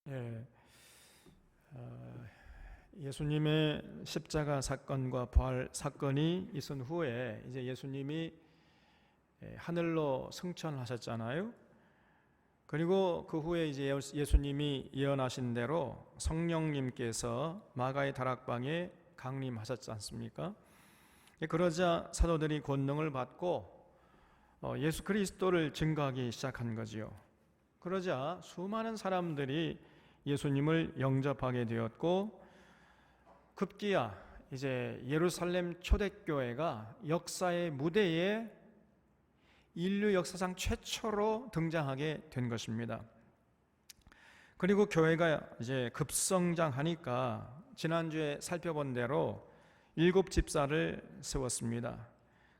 예, 예수님의 십자가 사건과 부활 사건이 있은 후에 이제 예수님이 하늘로 승천하셨잖아요. 그리고 그 후에 이제 예수님이 예언하신 대로 성령님께서 마가의 다락방에 강림하셨지 않습니까? 그러자 사도들이 권능을 받고 예수 그리스도를 증거하기 시작한 거지요. 그러자 수많은 사람들이 예수님을 영접하게 되었고, 급기야 이제 예루살렘 초대교회가 역사의 무대에 인류 역사상 최초로 등장하게 된 것입니다. 그리고 교회가 이제 급성장하니까 지난주에 살펴본 대로 7집사를 세웠습니다.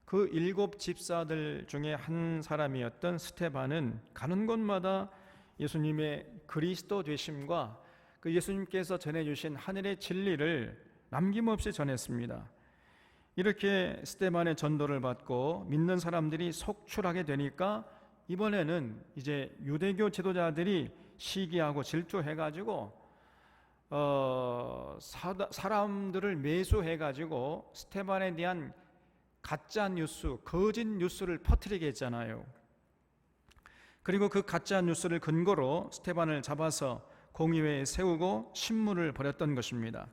그 7집사들 중에 한 사람이었던 스데반은 가는 곳마다 예수님의 그리스도 되심과 그 예수님께서 전해주신 하늘의 진리를 남김없이 전했습니다. 이렇게 스데반의 전도를 받고 믿는 사람들이 속출하게 되니까 이번에는 이제 유대교 지도자들이 시기하고 질투해가지고 사람들을 매수해가지고 스데반에 대한 가짜 뉴스, 거짓 뉴스를 퍼뜨리게 했잖아요. 그리고 그 가짜 뉴스를 근거로 스데반을 잡아서 공의회에 세우고 신문을 벌였던 것입니다.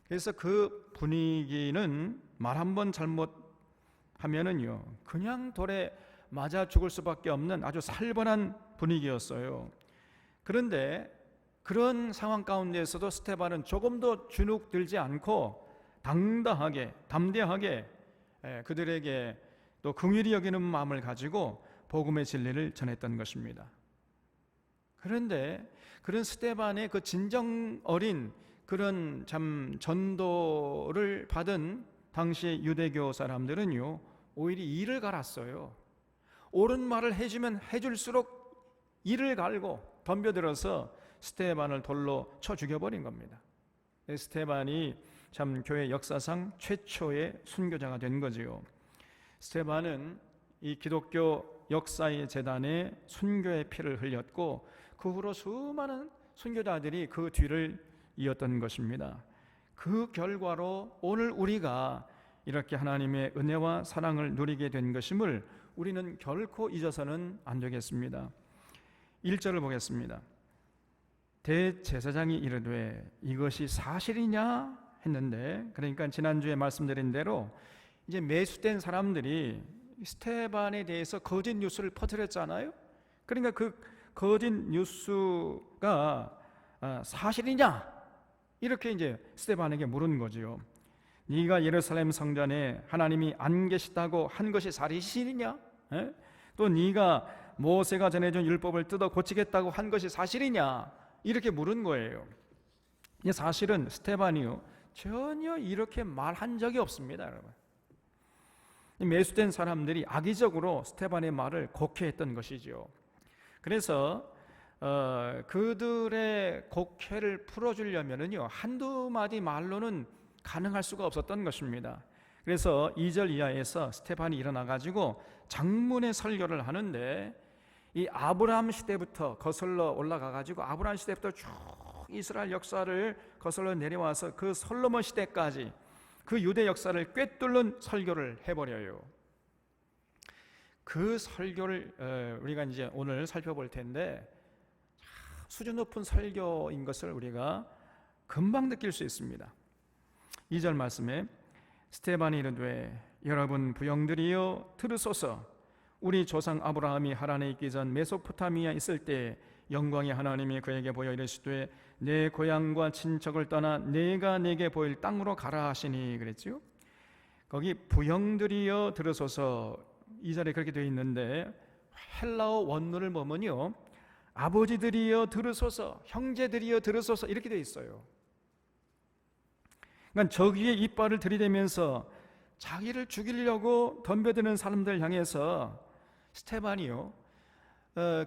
그래서 그 분위기는 말 한 번 잘못하면은요 그냥 돌에 맞아 죽을 수밖에 없는 아주 살벌한 분위기였어요. 그런데 그런 상황 가운데에서도 스데반은 조금도 주눅들지 않고 당당하게 담대하게 그들에게 또 긍휼히 여기는 마음을 가지고 복음의 진리를 전했던 것입니다. 그런데 그런 스데반의 그 진정 어린 그런 참 전도를 받은 당시 유대교 사람들은요 오히려 이를 갈았어요. 옳은 말을 해주면 해줄수록 이를 갈고 덤벼들어서 스데반을 돌로 쳐 죽여버린 겁니다. 스데반이 참 교회 역사상 최초의 순교자가 된 거지요. 스데반은 이 기독교 역사의 재단에 순교의 피를 흘렸고 그 후로 수많은 순교자들이 그 뒤를 이었던 것입니다. 그 결과로 오늘 우리가 이렇게 하나님의 은혜와 사랑을 누리게 된 것임을 우리는 결코 잊어서는 안 되겠습니다. 1절을 보겠습니다. 대제사장이 이르되 이것이 사실이냐 했는데, 그러니까 지난주에 말씀드린 대로 이제 매수된 사람들이 스데반에 대해서 거짓 뉴스를 퍼뜨렸잖아요. 그러니까 그 거짓 뉴스가 사실이냐 이렇게 이제 스데반에게 물은 거지요. 네가 예루살렘 성전에 하나님이 안 계시다고 한 것이 사실이냐? 또 네가 모세가 전해준 율법을 뜯어 고치겠다고 한 것이 사실이냐? 이렇게 물은 거예요. 사실은 스데반이요 전혀 이렇게 말한 적이 없습니다, 여러분. 매수된 사람들이 악의적으로 스데반의 말을 곡해했던 것이죠. 그래서 그들의 곡해를 풀어주려면은요 한두 마디 말로는 가능할 수가 없었던 것입니다. 그래서 2절 이하에서 스데반이 일어나가지고 장문의 설교를 하는데, 이 아브라함 시대부터 거슬러 올라가가지고 아브라함 시대부터 쭉 이스라엘 역사를 거슬러 내려와서 그 솔로몬 시대까지 그 유대 역사를 꿰뚫는 설교를 해버려요. 그 설교를 우리가 이제 오늘 살펴볼 텐데 수준 높은 설교인 것을 우리가 금방 느낄 수 있습니다. 2절 말씀에 스데반이 이르되 여러분 부영들이여 들으소서. 우리 조상 아브라함이 하란에 있기 전 메소포타미아 있을 때 영광의 하나님이 그에게 보여 이르시되 내 고향과 친척을 떠나 내가 내게 보일 땅으로 가라 하시니 그랬죠. 거기 부영들이여 들으소서 2절에 그렇게 되어 있는데 헬라어 원문을 보면요 아버지들이여 들으소서, 형제들이여 들으소서 이렇게 되어 있어요. 그러니까 저기에 이빨을 들이대면서 자기를 죽이려고 덤벼드는 사람들 향해서 스데반이요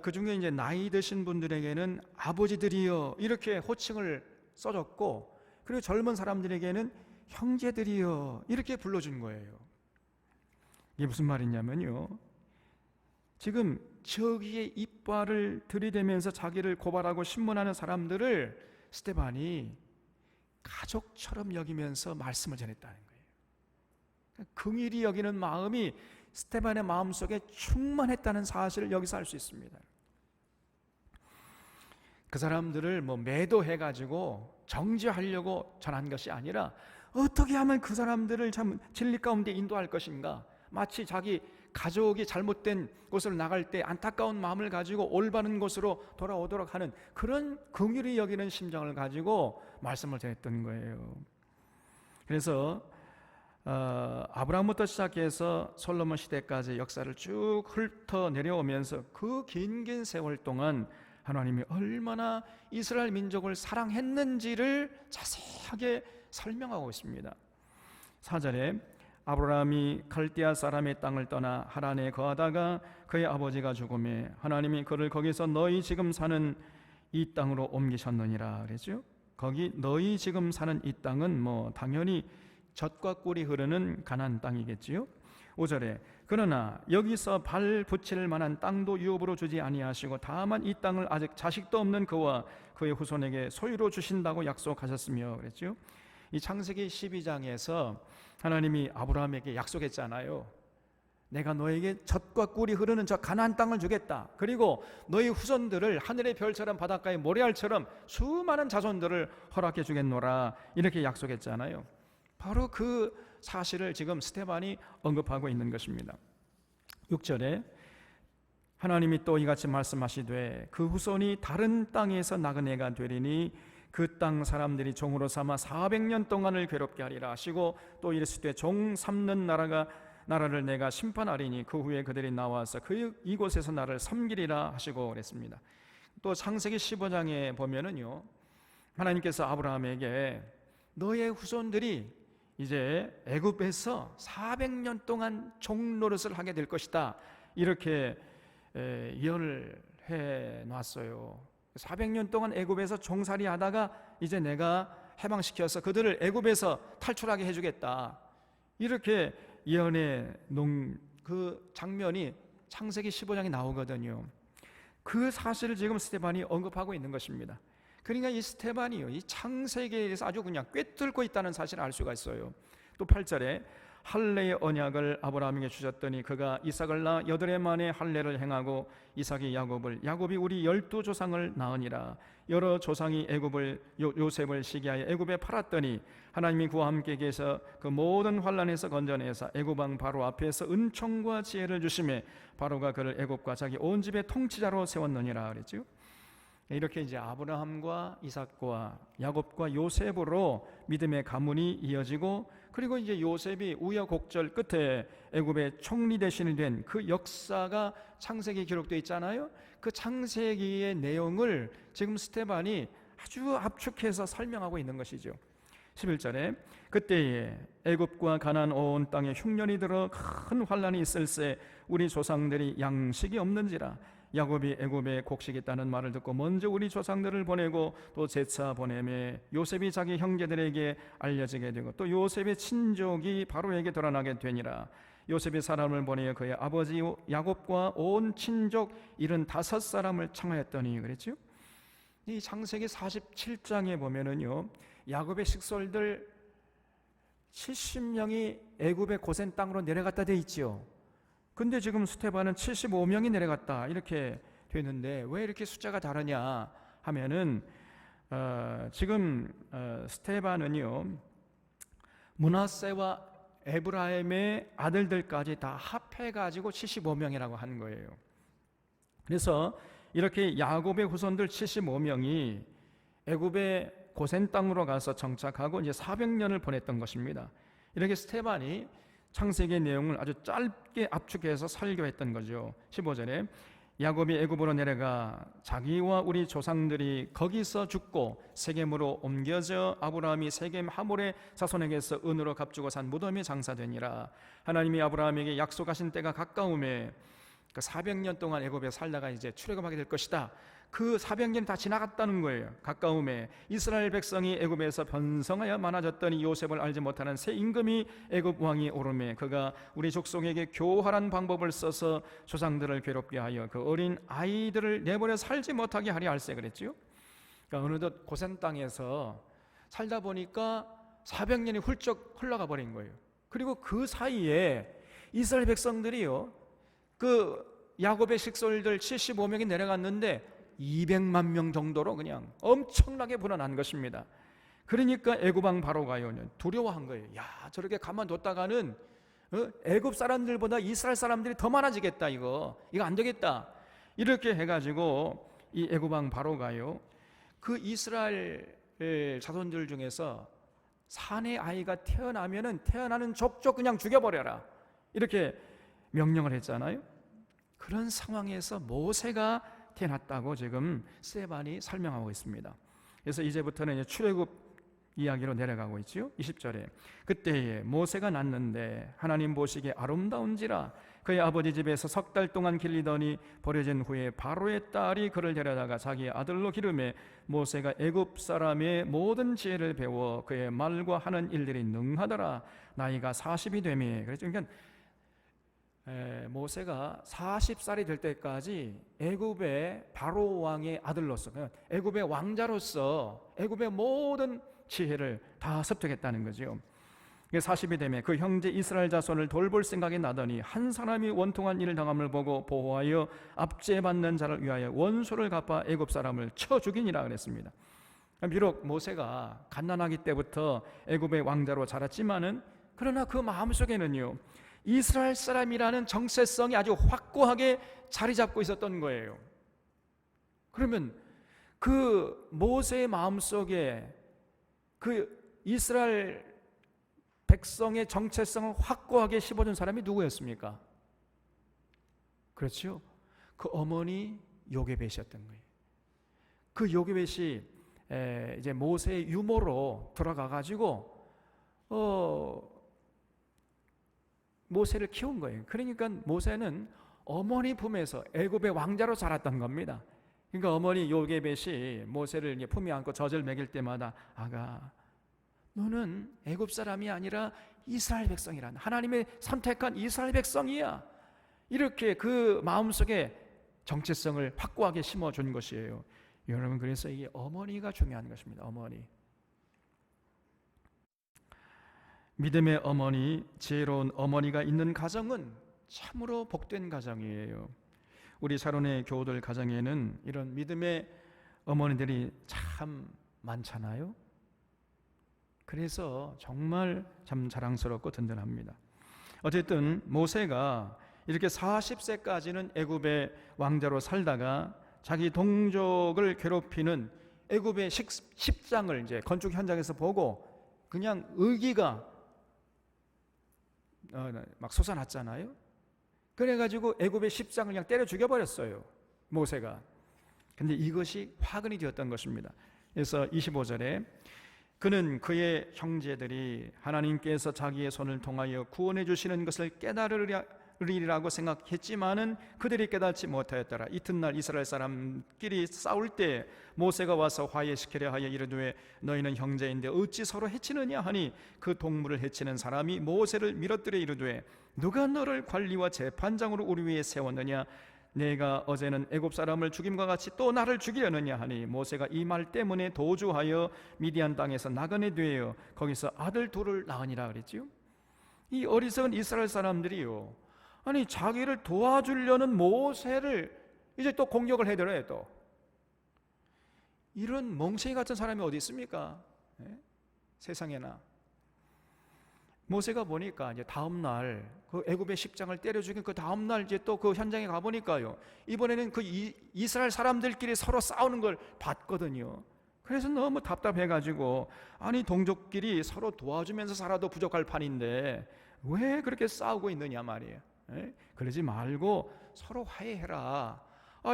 그 중에 이제 나이 드신 분들에게는 아버지들이여 이렇게 호칭을 써줬고, 그리고 젊은 사람들에게는 형제들이여 이렇게 불러준 거예요. 이게 무슨 말이냐면요 지금 저기에 이빨을 들이대면서 자기를 고발하고 신문하는 사람들을 스데반이 가족처럼 여기면서 말씀을 전했다는 거예요. 긍휼히 여기는 마음이 스데반의 마음속에 충만했다는 사실을 여기서 알 수 있습니다. 그 사람들을 매도해가지고 정죄하려고 전한 것이 아니라 어떻게 하면 그 사람들을 참 진리 가운데 인도할 것인가, 마치 자기 가족이 잘못된 곳으로 나갈 때 안타까운 마음을 가지고 올바른 곳으로 돌아오도록 하는 그런 긍휼히 여기는 심정을 가지고 말씀을 전했던 거예요. 그래서 아브라함부터 시작해서 솔로몬 시대까지 역사를 쭉 훑어 내려오면서 그 긴 세월 동안 하나님이 얼마나 이스라엘 민족을 사랑했는지를 자세하게 설명하고 있습니다. 4절에 아브라함이 갈대아 사람의 땅을 떠나 하란에 거하다가 그의 아버지가 죽음에 하나님이 그를 거기서 너희 지금 사는 이 땅으로 옮기셨느니라 그랬죠. 거기 너희 지금 사는 이 땅은 당연히 젖과 꿀이 흐르는 가나안 땅이겠지요. 5절에 그러나 여기서 발 붙일 만한 땅도 유업으로 주지 아니하시고 다만 이 땅을 아직 자식도 없는 그와 그의 후손에게 소유로 주신다고 약속하셨으며 그랬죠. 이 창세기 12장에서 하나님이 아브라함에게 약속했잖아요. 내가 너에게 젖과 꿀이 흐르는 저 가나안 땅을 주겠다. 그리고 너희 후손들을 하늘의 별처럼 바닷가의 모래알처럼 수많은 자손들을 허락해 주겠노라. 이렇게 약속했잖아요. 바로 그 사실을 지금 스데반이 언급하고 있는 것입니다. 6절에 하나님이 또 이같이 말씀하시되 그 후손이 다른 땅에서 나그네가 되리니 그 땅 사람들이 종으로 삼아 400년 동안을 괴롭게 하리라 하시고 또 이르시되 종 삼는 나라를 내가 심판하리니 그 후에 그들이 나와서 이곳에서 나를 섬기리라 하시고 그랬습니다. 또 창세기 15장에 보면은요, 하나님께서 아브라함에게 너의 후손들이 이제 애굽에서 400년 동안 종노릇을 하게 될 것이다, 이렇게 예언을 해놨어요. 400년 동안 애굽에서 종살이 하다가 이제 내가 해방시켜서 그들을 애굽에서 탈출하게 해주겠다, 이렇게 예언해 놓은 그 장면이 창세기 15장에 나오거든요. 그 사실을 지금 스데반이 언급하고 있는 것입니다. 그러니까 이 스데반이요, 이 창세기에 대해서 아주 그냥 꿰뚫고 있다는 사실을 알 수가 있어요. 또 8절에 할례의 언약을 아브라함에게 주셨더니 그가 이삭을 낳아 8해 만에 할례를 행하고 이삭이 야곱이 우리 12조상을 낳으니라. 여러 조상이 요셉을 시기하여 애굽에 팔았더니 하나님이 그와 함께 계셔 그 모든 환난에서 건져내사 애굽 왕 바로 앞에서 은총과 지혜를 주시매 바로가 그를 애굽과 자기 온 집의 통치자로 세웠느니라 그랬죠. 이렇게 이제 아브라함과 이삭과 야곱과 요셉으로 믿음의 가문이 이어지고, 그리고 이제 요셉이 우여곡절 끝에 애굽의 총리 대신이 된 그 역사가 창세기에 기록되어 있잖아요. 그 창세기의 내용을 지금 스데반이 아주 압축해서 설명하고 있는 것이죠. 11절에 그때에 애굽과 가나안 온 땅에 흉년이 들어 큰 환난이 있을세 우리 조상들이 양식이 없는지라. 야곱이 애굽에 곡식이 있다는 말을 듣고 먼저 우리 조상들을 보내고 또 제차 보내매 요셉이 자기 형제들에게 알려지게 되고 또 요셉의 친족이 바로에게 드러나게 되니라. 요셉이 사람을 보내어 그의 아버지 야곱과 온 친족 75사람을 청하였더니 그랬죠. 이 창세기 47장에 보면은요, 야곱의 식솔들 70명이 애굽의 고센 땅으로 내려갔다 돼 있지요. 근데 지금 스데반은 75명이 내려갔다 이렇게 되는데 왜 이렇게 숫자가 다르냐 하면은 지금 스데반은요, 므낫세와 에브라임의 아들들까지 다 합해가지고 75명이라고 하는 거예요. 그래서 이렇게 야곱의 후손들 75명이 애굽의 고센 땅으로 가서 정착하고 이제 400년을 보냈던 것입니다. 이렇게 스데반이 창세기의 내용을 아주 짧게 압축해서 설교했던 거죠. 15절에 야곱이 애굽으로 내려가 자기와 우리 조상들이 거기서 죽고 세겜으로 옮겨져 아브라함이 세겜 하몰의 자손에게서 은으로 값주고 산 무덤에 장사되니라. 하나님이 아브라함에게 약속하신 때가 가까움에 그 400년 동안 애굽에 살다가 이제 출애굽하게 될 것이다. 그 400년이 다 지나갔다는 거예요. 가까움에 이스라엘 백성이 애굽에서 번성하여 많아졌더니 요셉을 알지 못하는 새 임금이 애굽 왕이 오르매 그가 우리 족속에게 교활한 방법을 써서 조상들을 괴롭게 하여 그 어린 아이들을 내버려 살지 못하게 하려 할세 그랬지요. 그러니까 어느덧 고센 땅에서 살다 보니까 400년이 훌쩍 흘러가 버린 거예요. 그리고 그 사이에 이스라엘 백성들이요, 그 야곱의 식솔들 75명이 내려갔는데 200만 명 정도로 그냥 엄청나게 불어난 것입니다. 그러니까 애굽 왕 바로가요 두려워한 거예요. 야, 저렇게 가만뒀다가는 애굽 사람들보다 이스라엘 사람들이 더 많아지겠다. 이거 안 되겠다. 이렇게 해가지고 이 애굽 왕 바로가요, 그 이스라엘 자손들 중에서 사내 아이가 태어나면은 태어나는 족족 그냥 죽여버려라, 이렇게 명령을 했잖아요. 그런 상황에서 모세가 태어났다고 지금 스데반이 설명하고 있습니다. 그래서 이제부터는 출애굽 이야기로 내려가고 있지요. 20절에 그때에 모세가 낳는데 하나님 보시기에 아름다운지라 그의 아버지 집에서 석 달 동안 길리더니 버려진 후에 바로의 딸이 그를 데려다가 자기의 아들로 기르매 모세가 애굽 사람의 모든 지혜를 배워 그의 말과 하는 일들이 능하더라. 나이가 40이 되매, 그래서 그러니까 모세가 40살이 될 때까지 애굽의 바로 왕의 아들로서, 애굽의 왕자로서 애굽의 모든 지혜를 다 습득했다는 거죠. 40이 되면 그 형제 이스라엘 자손을 돌볼 생각이 나더니 한 사람이 원통한 일을 당함을 보고 보호하여 압제받는 자를 위하여 원수를 갚아 애굽 사람을 쳐 죽이니라 그랬습니다. 비록 모세가 갓난아기 때부터 애굽의 왕자로 자랐지만은 그러나 그 마음속에는요, 이스라엘 사람이라는 정체성이 아주 확고하게 자리 잡고 있었던 거예요. 그러면 그 모세의 마음속에 그 이스라엘 백성의 정체성을 확고하게 심어준 사람이 누구였습니까? 그렇죠. 그 어머니 요게벳이었던 거예요. 그 요게벳이 이제 모세의 유모로 들어가 가지고 모세를 키운 거예요. 그러니까 모세는 어머니 품에서 애굽의 왕자로 자랐던 겁니다. 그러니까 어머니 요게벳이 모세를 이제 품에 안고 젖을 먹일 때마다 아가, 너는 애굽 사람이 아니라 이스라엘 백성이란, 하나님의 선택한 이스라엘 백성이야. 이렇게 그 마음속에 정체성을 확고하게 심어준 것이에요. 여러분, 그래서 이 어머니가 중요한 것입니다. 어머니. 믿음의 어머니, 지혜로운 어머니가 있는 가정은 참으로 복된 가정이에요. 우리 샤론의 교우들 가정에는 이런 믿음의 어머니들이 참 많잖아요. 그래서 정말 참 자랑스럽고 든든합니다. 어쨌든 모세가 이렇게 40세까지는 애굽의 왕자로 살다가 자기 동족을 괴롭히는 애굽의 십장을 이제 건축 현장에서 보고 그냥 의기가 막 솟아났잖아요. 그래가지고 애굽의 십장을 그냥 때려 죽여버렸어요, 모세가. 근데 이것이 화근이 되었던 것입니다. 그래서 25절에 그는 그의 형제들이 하나님께서 자기의 손을 통하여 구원해 주시는 것을 깨달으리라고 생각했지만은 그들이 깨닫지 못하였더라. 이튿날 이스라엘 사람끼리 싸울 때 모세가 와서 화해시키려 하여 이르되 너희는 형제인데 어찌 서로 해치느냐 하니 그 동물을 해치는 사람이 모세를 밀어뜨려 이르되 누가 너를 관리와 재판장으로 우리 위에 세웠느냐? 내가 어제는 애굽 사람을 죽임과 같이 또 나를 죽이려느냐 하니 모세가 이 말 때문에 도주하여 미디안 땅에서 나그네 되어 거기서 아들 둘을 낳으니라 그랬지요. 이 어리석은 이스라엘 사람들이요, 아니 자기를 도와주려는 모세를 이제 또 공격을 해들어요. 또 이런 멍청이 같은 사람이 어디 있습니까? 세상에나. 모세가 보니까 이제 다음 날 그 애굽의 십장을 때려 죽인 그 다음 날 이제 또 그 현장에 가 보니까요, 이번에는 그 이스라엘 사람들끼리 서로 싸우는 걸 봤거든요. 그래서 너무 답답해 가지고 아니 동족끼리 서로 도와주면서 살아도 부족할 판인데 왜 그렇게 싸우고 있느냐 말이에요. 그러지 말고 서로 화해해라.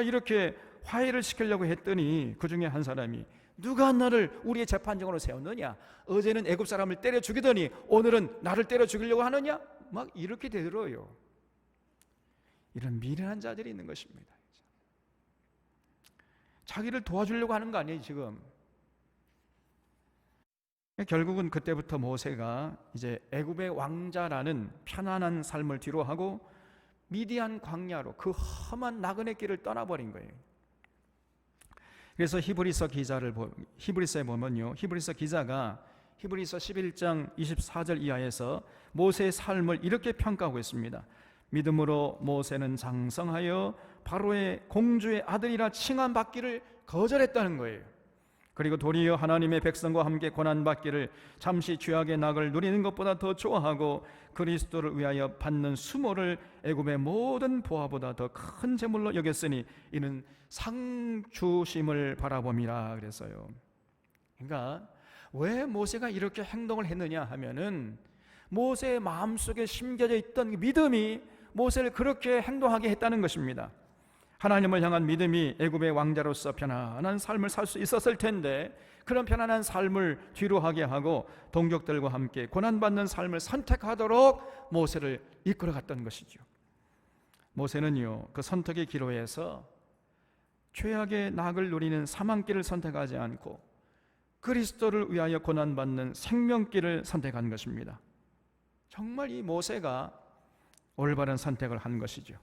이렇게 화해를 시키려고 했더니 그 중에 한 사람이 누가 너를 우리의 재판장으로 세웠느냐? 어제는 애굽 사람을 때려 죽이더니 오늘은 나를 때려 죽이려고 하느냐? 막 이렇게 되더라고요. 이런 미련한 자들이 있는 것입니다. 자기를 도와주려고 하는 거 아니에요, 지금. 결국은 그때부터 모세가 이제 애굽의 왕자라는 편안한 삶을 뒤로하고 미디안 광야로 그 험한 나그네 길을 떠나버린 거예요. 그래서 히브리서에 보면요, 히브리서 기자가 히브리서 11장 24절 이하에서 모세의 삶을 이렇게 평가하고 있습니다. 믿음으로 모세는 장성하여 바로의 공주의 아들이라 칭함받기를 거절했다는 거예요. 그리고 도리어 하나님의 백성과 함께 고난받기를 잠시 죄악의 낙을 누리는 것보다 더 좋아하고 그리스도를 위하여 받는 수모를 애굽의 모든 보화보다 더 큰 재물로 여겼으니 이는 상주심을 바라봄이라 그랬어요. 그러니까 왜 모세가 이렇게 행동을 했느냐 하면은 모세의 마음속에 심겨져 있던 믿음이 모세를 그렇게 행동하게 했다는 것입니다. 하나님을 향한 믿음이 애굽의 왕자로서 편안한 삶을 살 수 있었을 텐데 그런 편안한 삶을 뒤로하게 하고 동족들과 함께 고난받는 삶을 선택하도록 모세를 이끌어갔던 것이죠. 모세는요, 그 선택의 기로에서 죄악의 낙을 누리는 사망길을 선택하지 않고 그리스도를 위하여 고난받는 생명길을 선택한 것입니다. 정말 이 모세가 올바른 선택을 한 것이죠.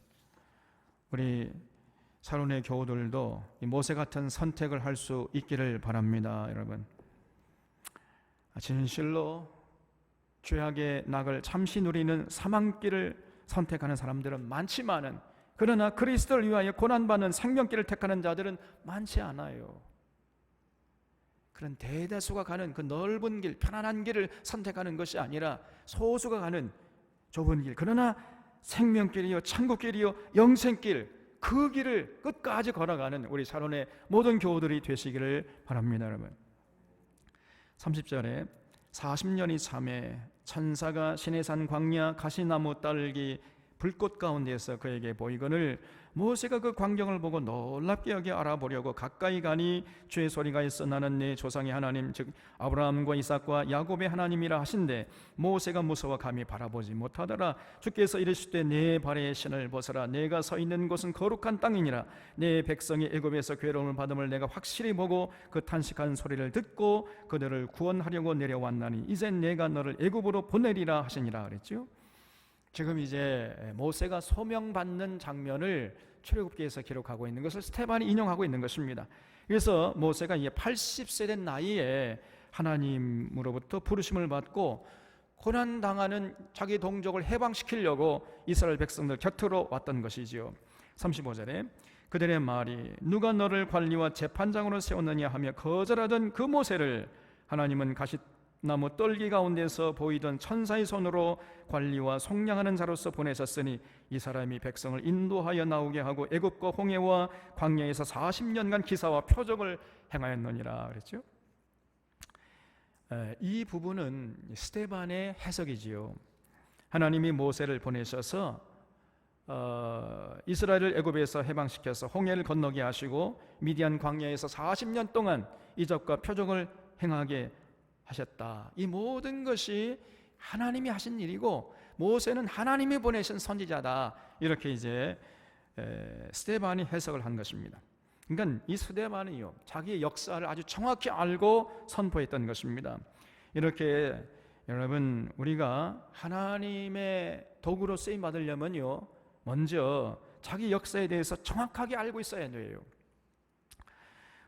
우리 사론의 교우들도 이 모세 같은 선택을 할 수 있기를 바랍니다. 여러분, 진실로 죄악의 낙을 잠시 누리는 사망길을 선택하는 사람들은 많지만은 그러나 그리스도를 위하여 고난받는 생명길을 택하는 자들은 많지 않아요. 그런 대다수가 가는 그 넓은 길, 편안한 길을 선택하는 것이 아니라 소수가 가는 좁은 길, 그러나 생명길이요, 천국길이요, 영생길, 그 길을 끝까지 걸어가는 우리 사론의 모든 교우들이 되시기를 바랍니다. 여러분, 30절에 40년이 참에 천사가 시내산 광야 가시나무 딸기 불꽃 가운데에서 그에게 보이거늘 모세가 그 광경을 보고 놀랍게 여겨 알아보려고 가까이 가니 주의 소리가 있어 나는 내 조상의 하나님 즉 아브라함과 이삭과 야곱의 하나님이라 하신대 모세가 무서워 감히 바라보지 못하더라. 주께서 이르시되 내 발의 신을 벗어라. 내가 서 있는 곳은 거룩한 땅이니라. 내 백성이 애굽에서 괴로움을 받음을 내가 확실히 보고 그 탄식한 소리를 듣고 그들을 구원하려고 내려왔나니 이제 내가 너를 애굽으로 보내리라 하시니라 그랬죠. 지금 이제 모세가 소명받는 장면을 출애굽기에서 기록하고 있는 것을 스데반이 인용하고 있는 것입니다. 그래서 모세가 이제 80세 된 나이에 하나님으로부터 부르심을 받고 고난당하는 자기 동족을 해방시키려고 이스라엘 백성들 곁으로 왔던 것이지요. 35절에 그들의 말이 누가 너를 관리와 재판장으로 세웠느냐 하며 거절하던 그 모세를 하나님은 가시나무 떨기 가운데서 보이던 천사의 손으로 관리와 속량하는 자로서 보내셨으니 이 사람이 백성을 인도하여 나오게 하고 애굽과 홍해와 광야에서 40년간 기사와 표적을 행하였느니라 그랬죠. 이 부분은 스데반의 해석이지요. 하나님이 모세를 보내셔서 이스라엘을 애굽에서 해방시켜서 홍해를 건너게 하시고 미디안 광야에서 40년 동안 이적과 표적을 행하게 하셨다. 이 모든 것이 하나님이 하신 일이고 모세는 하나님이 보내신 선지자다. 이렇게 이제 스데반이 해석을 한 것입니다. 그러니까 이 스데반이요, 자기의 역사를 아주 정확히 알고 선포했던 것입니다. 이렇게 여러분, 우리가 하나님의 도구로 쓰임 받으려면요, 먼저 자기 역사에 대해서 정확하게 알고 있어야 돼요.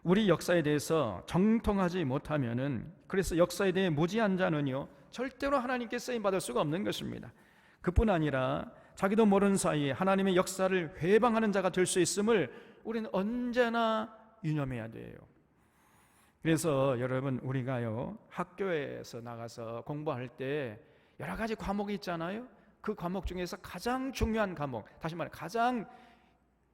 우리 역사에 대해서 정통하지 못하면은, 그래서 역사에 대해 무지한 자는요 절대로 하나님께 쓰임 받을 수가 없는 것입니다. 그뿐 아니라 자기도 모르는 사이에 하나님의 역사를 회방하는 자가 될 수 있음을 우리는 언제나 유념해야 돼요. 그래서 여러분, 우리가요 학교에서 나가서 공부할 때 여러 가지 과목이 있잖아요. 그 과목 중에서 가장 중요한 과목, 다시 말해 가장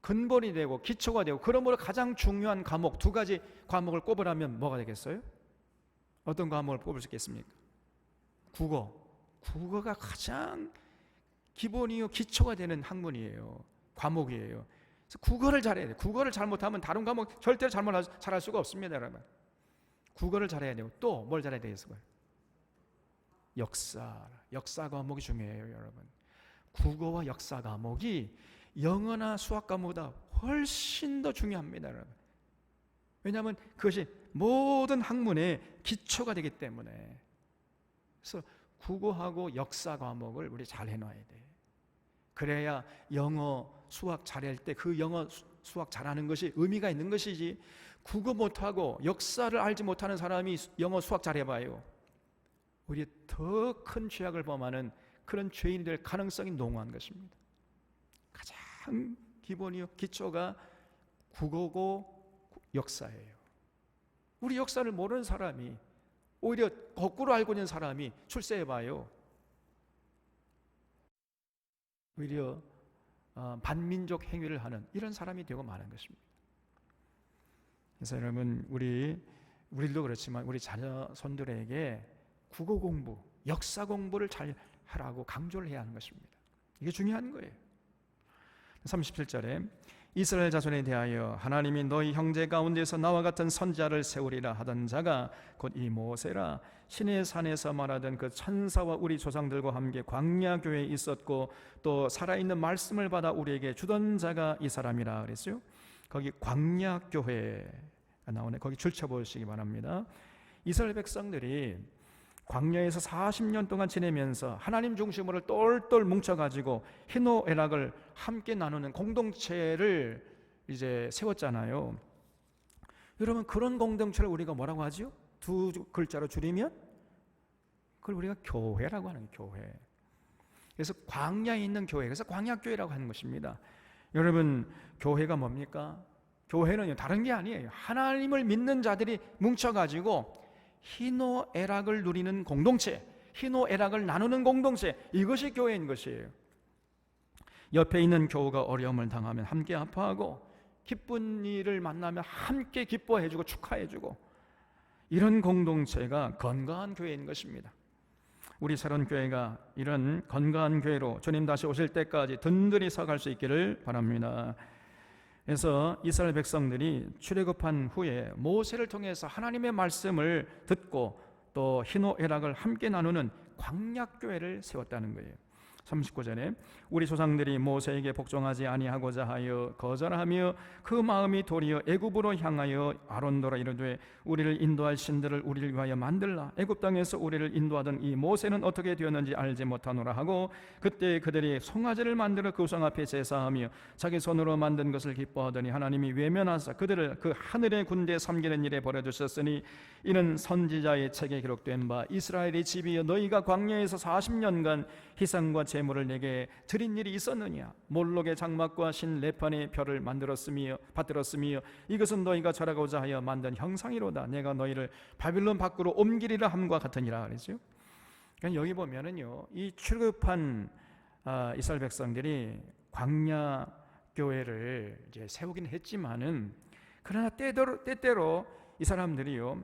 근본이 되고 기초가 되고 그러므로 가장 중요한 과목 두 가지 과목을 꼽으라면 뭐가 되겠어요? 어떤 과목을 뽑을 수 있겠습니까? 국어가 가장 기본이요 기초가 되는 학문이에요. 과목이에요. 그래서 국어를 잘해야 돼요. 국어를 잘못하면 다른 과목 절대로 잘할 수가 없습니다. 여러분, 국어를 잘해야 되고 또 뭘 잘해야 되겠어요? 역사 과목이 중요해요. 여러분, 국어와 역사 과목이 영어나 수학 과목보다 훨씬 더 중요합니다. 여러분, 왜냐하면 그것이 모든 학문의 기초가 되기 때문에. 그래서 국어하고 역사 과목을 우리 잘 해놔야 돼. 그래야 영어 수학 잘할 때 그 영어 수학 잘하는 것이 의미가 있는 것이지, 국어 못하고 역사를 알지 못하는 사람이 영어 수학 잘해봐요, 우리 더 큰 죄악을 범하는 그런 죄인이 될 가능성이 농후한 것입니다. 가장 기본이요, 기초가 국어고 역사예요. 우리 역사를 모르는 사람이, 오히려 거꾸로 알고 있는 사람이 출세해봐요, 오히려 반민족 행위를 하는 이런 사람이 되고 마는 것입니다. 그래서 여러분, 우리도 그렇지만 우리 자녀손들에게 국어 공부, 역사 공부를 잘 하라고 강조를 해야 하는 것입니다. 이게 중요한 거예요. 37절에 이스라엘 자손에 대하여 하나님이 너희 형제 가운데서 나와 같은 선지자를 세우리라 하던 자가 곧 이 모세라. 시내 산에서 말하던 그 천사와 우리 조상들과 함께 광야 교회에 있었고 또 살아있는 말씀을 받아 우리에게 주던 자가 이 사람이라 그랬어요. 거기 광야 교회가 나오네. 거기 줄쳐보시기 바랍니다. 이스라엘 백성들이 광야에서 40년 동안 지내면서 하나님 중심으로 똘똘 뭉쳐가지고 희노애락을 함께 나누는 공동체를 이제 세웠잖아요. 여러분, 그런 공동체를 우리가 뭐라고 하죠? 두 글자로 줄이면 그걸 우리가 교회라고 하는 거예요, 교회. 그래서 광야에 있는 교회, 그래서 광야교회라고 하는 것입니다. 여러분, 교회가 뭡니까? 교회는 다른 게 아니에요. 하나님을 믿는 자들이 뭉쳐가지고 희노애락을 누리는 공동체, 희노애락을 나누는 공동체, 이것이 교회인 것이에요. 옆에 있는 교우가 어려움을 당하면 함께 아파하고 기쁜 일을 만나면 함께 기뻐해주고 축하해주고, 이런 공동체가 건강한 교회인 것입니다. 우리 새로운교회가 이런 건강한 교회로 주님 다시 오실 때까지 든든히 서갈 수 있기를 바랍니다. 그래서 이스라엘 백성들이 출애굽한 후에 모세를 통해서 하나님의 말씀을 듣고 또 희노애락을 함께 나누는 광야교회를 세웠다는 거예요. 39절에 우리 조상들이 모세에게 복종하지 아니하고자 하여 거절하며 그 마음이 도리어 애굽으로 향하여 아론더라 이르되 우리를 인도할 신들을 우리를 위하여 만들라. 애굽 땅에서 우리를 인도하던 이 모세는 어떻게 되었는지 알지 못하노라 하고, 그때 그들이 송아지를 만들어 그 우상 앞에 제사하며 자기 손으로 만든 것을 기뻐하더니 하나님이 외면하사 그들을 그 하늘의 군대 섬기는 일에 버려두셨으니 이는 선지자의 책에 기록된 바 이스라엘의 집이여 너희가 광야에서 40년간 희생과 제물을 내게 드린 일이 있었느냐. 몰록의 장막과 신 레판의 별을 받들었으며 이것은 너희가 절하고자 하여 만든 형상이로다. 내가 너희를 바빌론 밖으로 옮기리라 함과 같으니라 그랬죠. 그러니까 여기 보면은요, 이 출애굽한 이스라엘 백성들이 광야 교회를 이제 세우긴 했지만은, 그러나 때때로 이 사람들이요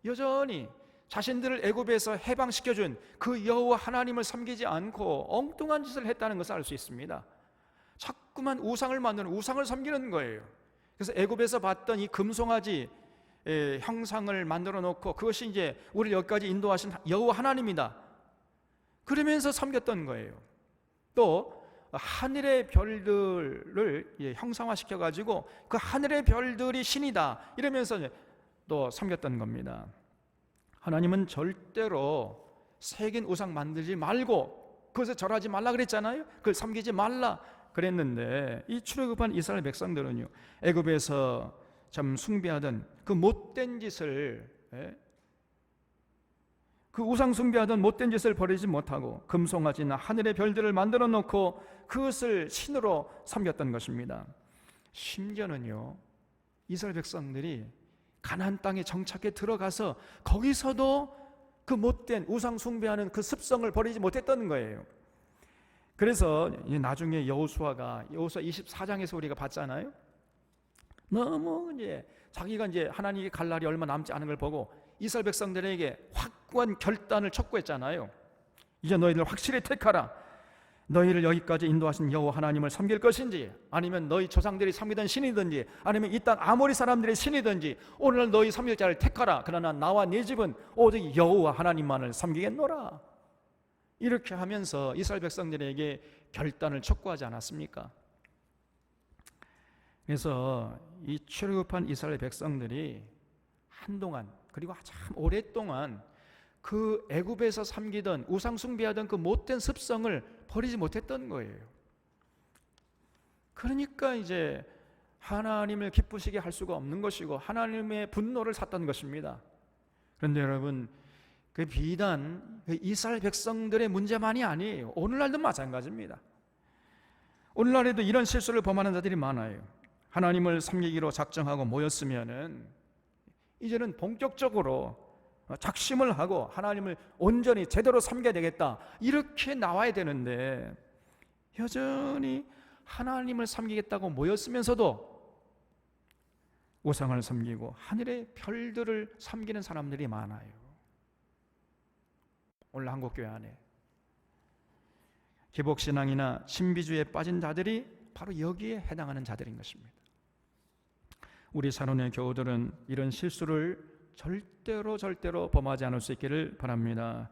여전히 자신들을 애굽에서 해방시켜준 그 여호와 하나님을 섬기지 않고 엉뚱한 짓을 했다는 것을 알 수 있습니다. 자꾸만 우상을 만드는, 우상을 섬기는 거예요. 그래서 애굽에서 봤던 이 금송아지 형상을 만들어 놓고 그것이 이제 우리를 여기까지 인도하신 여호와 하나님이다 그러면서 섬겼던 거예요. 또 하늘의 별들을 형상화시켜 가지고 그 하늘의 별들이 신이다 이러면서 또 섬겼던 겁니다. 하나님은 절대로 새긴 우상 만들지 말고 그것에 절하지 말라 그랬잖아요. 그걸 섬기지 말라 그랬는데, 이 출애굽한 이스라엘 백성들은요 애굽에서 참 숭배하던 그 못된 짓을, 그 우상 숭배하던 못된 짓을 버리지 못하고 금송아지나 하늘의 별들을 만들어 놓고 그것을 신으로 섬겼던 것입니다. 심지어는요 이스라엘 백성들이 가나안 땅에 정착해 들어가서 거기서도 그 못된 우상 숭배하는 그 습성을 버리지 못했던 거예요. 그래서 나중에 여호수아가 여호수아 24장에서 우리가 봤잖아요. 너무 이제 자기가 이제 하나님이 갈 날이 얼마 남지 않은 걸 보고 이스라엘 백성들에게 확고한 결단을 촉구했잖아요. 이제 너희들 확실히 택하라. 너희를 여기까지 인도하신 여호와 하나님을 섬길 것인지, 아니면 너희 조상들이 섬기던 신이든지, 아니면 이 땅 아모리 사람들의 신이든지 오늘 너희 섬길 자를 택하라. 그러나 나와 네 집은 오직 여호와 하나님만을 섬기겠노라. 이렇게 하면서 이스라엘 백성들에게 결단을 촉구하지 않았습니까? 그래서 이 출애굽한 이스라엘 백성들이 한동안, 그리고 참 오랫동안 그 애굽에서 섬기던 우상 숭배하던 그 못된 습성을 버리지 못했던 거예요. 그러니까 이제 하나님을 기쁘시게 할 수가 없는 것이고 하나님의 분노를 샀던 것입니다. 그런데 여러분, 그 비단 그 이스라엘 백성들의 문제만이 아니에요. 오늘날도 마찬가지입니다. 오늘날에도 이런 실수를 범하는 자들이 많아요. 하나님을 섬기기로 작정하고 모였으면은 이제는 본격적으로 작심을 하고 하나님을 온전히 제대로 섬겨야 되겠다, 이렇게 나와야 되는데 여전히 하나님을 섬기겠다고 모였으면서도 우상을 섬기고 하늘의 별들을 섬기는 사람들이 많아요. 오늘 한국교회 안에 기복신앙이나 신비주의에 빠진 자들이 바로 여기에 해당하는 자들인 것입니다. 우리 산원의 교우들은 이런 실수를 절대로 범하지 않을 수 있기를 바랍니다.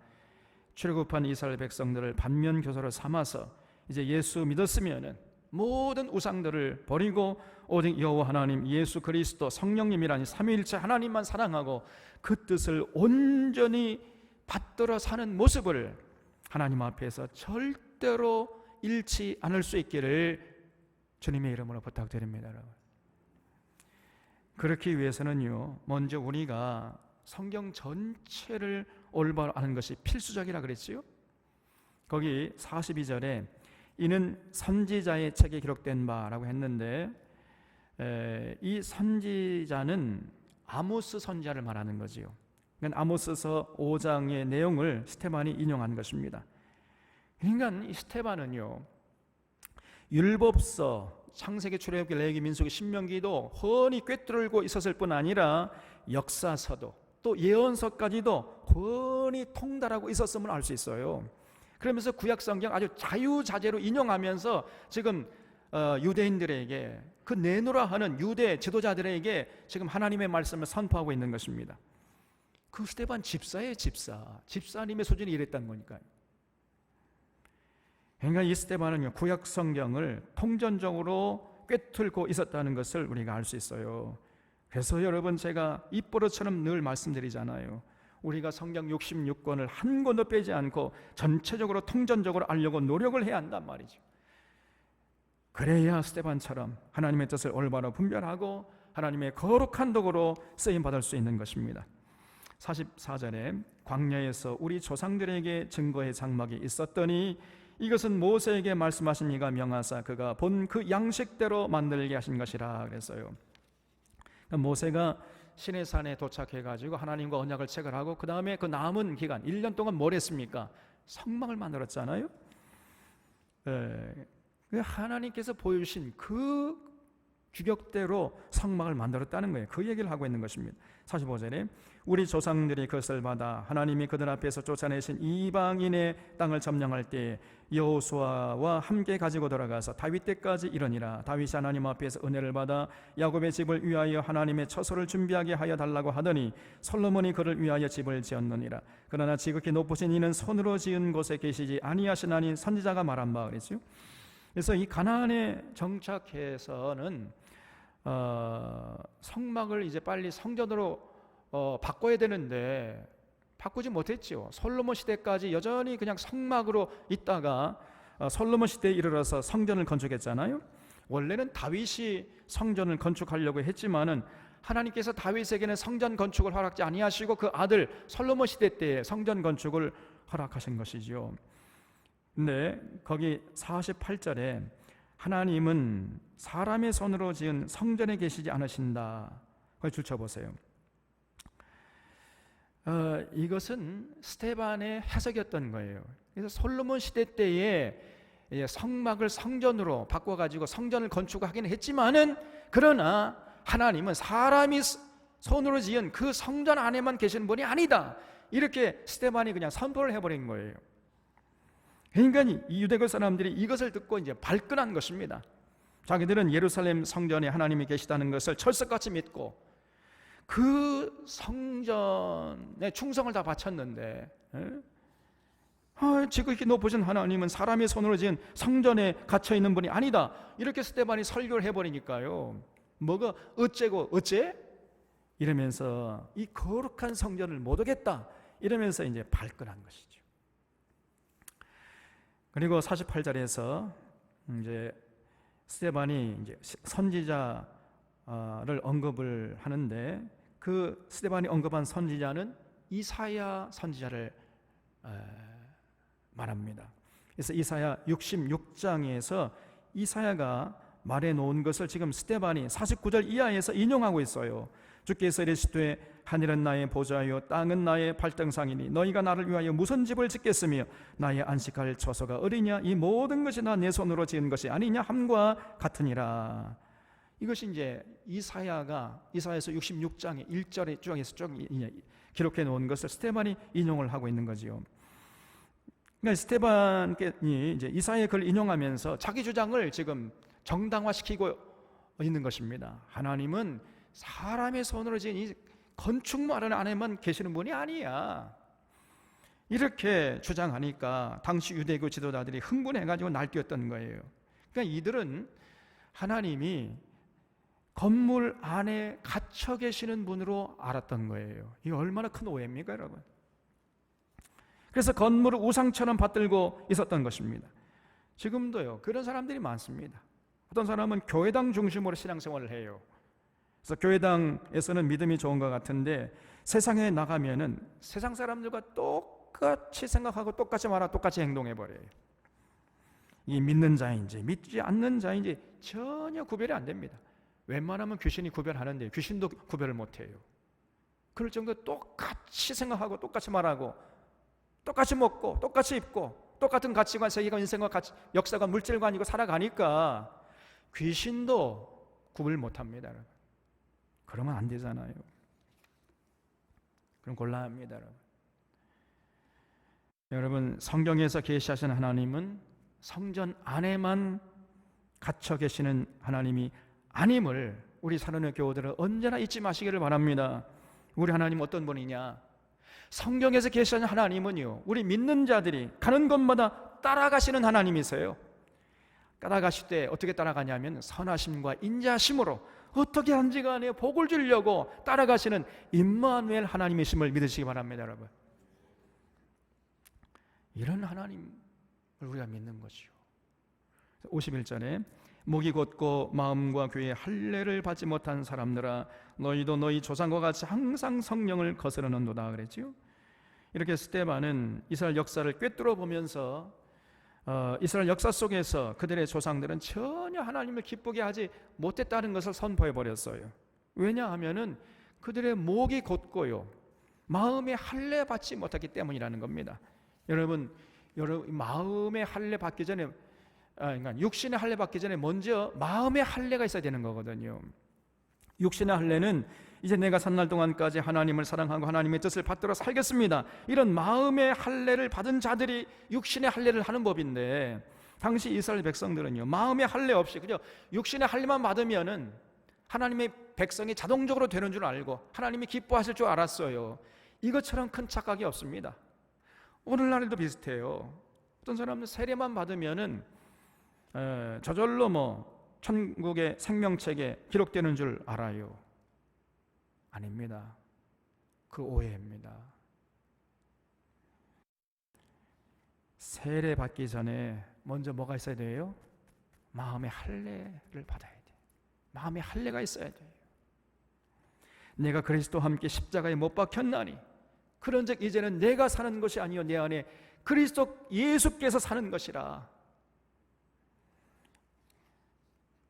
출애굽한 이스라엘 백성들을 반면교사로 삼아서 이제 예수 믿었으면은 모든 우상들을 버리고 오직 여호와 하나님, 예수 그리스도, 성령님이라니 삼위일체 하나님만 사랑하고 그 뜻을 온전히 받들어 사는 모습을 하나님 앞에서 절대로 잃지 않을 수 있기를 주님의 이름으로 부탁드립니다. 여러분, 그렇기 위해서는요, 먼저 우리가 성경 전체를 올바로 아는 것이 필수적이라 그랬지요. 거기 42절에 이는 선지자의 책에 기록된 바라고 했는데, 이 선지자는 아모스 선지자를 말하는 거지요. 그러니까 아모스서 5장의 내용을 스테반이 인용한 것입니다. 그러니까 이 스테반은요, 율법서, 창세기, 출애굽기, 레위기, 민수기, 신명기도 훤히 꿰뚫고 있었을 뿐 아니라 역사서도 또 예언서까지도 훤히 통달하고 있었음을 알 수 있어요. 그러면서 구약성경 아주 자유자재로 인용하면서 지금 유대인들에게, 그 내노라 하는 유대 지도자들에게 지금 하나님의 말씀을 선포하고 있는 것입니다. 그 스데반 집사예요. 집사님의 소진이 이랬다는 거니까요. 그러니까 이 스데반은 구약 성경을 통전적으로 꿰뚫고 있었다는 것을 우리가 알 수 있어요. 그래서 여러분, 제가 입버릇처럼 늘 말씀드리잖아요. 우리가 성경 66권을 한 권도 빼지 않고 전체적으로 통전적으로 알려고 노력을 해야 한단 말이죠. 그래야 스데반처럼 하나님의 뜻을 올바로 분별하고 하나님의 거룩한 도구로 쓰임받을 수 있는 것입니다. 44절에 광야에서 우리 조상들에게 증거의 장막이 있었더니 이것은 모세에게 말씀하신 이가 명하사 그가 본 그 양식대로 만들게 하신 것이라 그랬어요. 모세가 시내산에 도착해가지고 하나님과 언약을 체결하고 그 다음에 그 남은 기간 1년 동안 뭘 했습니까? 성막을 만들었잖아요. 하나님께서 보여주신 그 규격대로 성막을 만들었다는 거예요. 그 얘기를 하고 있는 것입니다. 45절에 우리 조상들이 그것을 받아 하나님이 그들 앞에서 쫓아내신 이방인의 땅을 점령할 때 여호수아와 함께 가지고 돌아가서 다윗 때까지 이르니라. 다윗이 하나님 앞에서 은혜를 받아 야곱의 집을 위하여 하나님의 처소를 준비하게 하여 달라고 하더니 솔로몬이 그를 위하여 집을 지었느니라. 그러나 지극히 높으신 이는 손으로 지은 곳에 계시지 아니하시나니 선지자가 말한 바 그랬죠. 그래서 이 가나안에 정착해서는 성막을 이제 빨리 성전으로 바꿔야 되는데 바꾸지 못했죠. 솔로몬 시대까지 여전히 그냥 성막으로 있다가 솔로몬 시대에 이르러서 성전을 건축했잖아요. 원래는 다윗이 성전을 건축하려고 했지만은 하나님께서 다윗에게는 성전 건축을 허락지 아니하시고 그 아들 솔로몬 시대 때 성전 건축을 허락하신 것이죠. 근데 거기 48절에 하나님은 사람의 손으로 지은 성전에 계시지 않으신다. 그걸 줄쳐보세요. 이것은 스데반의 해석이었던 거예요. 그래서 솔로몬 시대 때에 성막을 성전으로 바꿔가지고 성전을 건축하긴 했지만은 그러나 하나님은 사람이 손으로 지은 그 성전 안에만 계시는 분이 아니다. 이렇게 스데반이 그냥 선포를 해버린 거예요. 그러니까 이 유대교 사람들이 이것을 듣고 이제 발끈한 것입니다. 자기들은 예루살렘 성전에 하나님이 계시다는 것을 철석같이 믿고 그 성전에 충성을 다 바쳤는데 지극히 높으신 하나님은 사람의 손으로 지은 성전에 갇혀있는 분이 아니다. 이렇게 스데반이 설교를 해버리니까요, 뭐가 어째고 어째? 이러면서 이 거룩한 성전을 못 오겠다 이러면서 이제 발끈한 것이죠. 그리고 48절에서 이제 스데반이 이제 선지자를 언급을 하는데 그 스데반이 언급한 선지자는 이사야 선지자를 말합니다. 그래서 이사야 66장에서 이사야가 말해 놓은 것을 지금 스데반이 49절 이하에서 인용하고 있어요. 주께서 이르시되 하늘은 나의 보좌요 땅은 나의 발등상이니 너희가 나를 위하여 무슨 집을 짓겠으며 나의 안식할 처소가 어디냐? 이 모든 것이 다 내 손으로 지은 것이 아니냐 함과 같으니라. 이것이 이제 이사야에서 66장의 1절의 쪽에서 쭉 기록해 놓은 것을 스데반이 인용을 하고 있는 거지요. 그러니까 스데반이 이제 이사야의 글을 인용하면서 자기 주장을 지금 정당화시키고 있는 것입니다. 하나님은 사람의 손으로 지은 이 건축물 안에만 계시는 분이 아니야. 이렇게 주장하니까 당시 유대교 지도자들이 흥분해가지고 날뛰었던 거예요. 그러니까 이들은 하나님이 건물 안에 갇혀 계시는 분으로 알았던 거예요. 이게 얼마나 큰 오해입니까, 여러분? 그래서 건물을 우상처럼 받들고 있었던 것입니다. 지금도요, 그런 사람들이 많습니다. 어떤 사람은 교회당 중심으로 신앙생활을 해요. 그래서 교회당에서는 믿음이 좋은 것 같은데 세상에 나가면은 세상 사람들과 똑같이 생각하고 똑같이 말하고 똑같이 행동해버려요. 이 믿는 자인지 믿지 않는 자인지 전혀 구별이 안 됩니다. 웬만하면 귀신이 구별하는데 귀신도 구별을 못해요. 그럴 정도로 똑같이 생각하고 똑같이 말하고 똑같이 먹고 똑같이 입고 똑같은 가치관, 세계관, 인생과 역사가 물질관이고 살아가니까 귀신도 구별 못합니다. 그러면 안 되잖아요. 그럼 곤란합니다. 여러분, 성경에서 계시하신 하나님은 성전 안에만 갇혀 계시는 하나님이 아님을 우리 사랑하는 교우들은 언제나 잊지 마시기를 바랍니다. 우리 하나님 어떤 분이냐? 성경에서 계시하신 하나님은요, 우리 믿는 자들이 가는 곳마다 따라가시는 하나님이세요. 따라가실 때 어떻게 따라가냐면 선하심과 인자심으로 어떻게 한지 간에 복을 주려고 따라가시는 임마누엘 하나님이심을 믿으시기 바랍니다. 여러분, 이런 하나님을 우리가 믿는 것이요. 51절에 목이 곧고 마음과 귀에 할례를 받지 못한 사람들아 너희도 너희 조상과 같이 항상 성령을 거스르는도다 그랬지요. 이렇게 스데반은 이스라엘 역사를 꿰뚫어 보면서 이스라엘 역사 속에서 그들의 조상들은 전혀 하나님을 기쁘게 하지 못했다는 것을 선포해 버렸어요. 왜냐하면은 그들의 목이 곧고요 마음의 할례 받지 못했기 때문이라는 겁니다. 여러분 마음의 할례 받기 전에 그러니까 육신의 할례 받기 전에 먼저 마음의 할례가 있어야 되는 거거든요. 육신의 할례는 이제 내가 산 날 동안까지 하나님을 사랑하고 하나님의 뜻을 받들어 살겠습니다, 이런 마음의 할례를 받은 자들이 육신의 할례를 하는 법인데, 당시 이스라엘 백성들은요 마음의 할례 없이 그냥 육신의 할례만 받으면은 하나님의 백성이 자동적으로 되는 줄 알고 하나님이 기뻐하실 줄 알았어요. 이것처럼 큰 착각이 없습니다. 오늘날에도 비슷해요. 어떤 사람은 세례만 받으면은 저절로 천국의 생명책에 기록되는 줄 알아요. 아닙니다. 그 오해입니다. 세례 받기 전에 먼저 뭐가 있어야 돼요? 마음의 할례를 받아야 돼요. 마음의 할례가 있어야 돼요. 내가 그리스도와 함께 십자가에 못 박혔나니 그런즉 이제는 내가 사는 것이 아니요 내 안에 그리스도 예수께서 사는 것이라.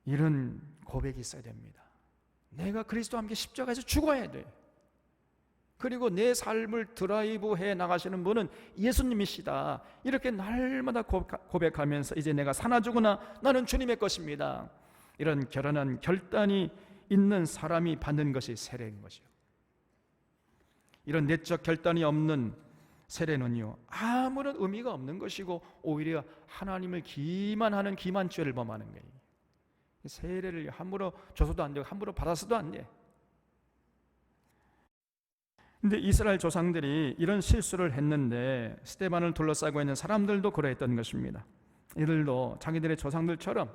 이런 고백이 있어야 됩니다. 내가 그리스도와 함께 십자가에서 죽어야 돼. 그리고 내 삶을 드라이브해 나가시는 분은 예수님이시다. 이렇게 날마다 고백하면서 이제 내가 사나 죽으나 나는 주님의 것입니다. 이런 결연한 결단이 있는 사람이 받는 것이 세례인 것이요. 이런 내적 결단이 없는 세례는요 아무런 의미가 없는 것이고 오히려 하나님을 기만하는 기만죄를 범하는 거예요. 세례를 함부로 줘서도 안 되고 함부로 받아서도 안 돼. 근데 이스라엘 조상들이 이런 실수를 했는데 스데반을 둘러싸고 있는 사람들도 그러했던 것입니다. 이들도 자기들의 조상들처럼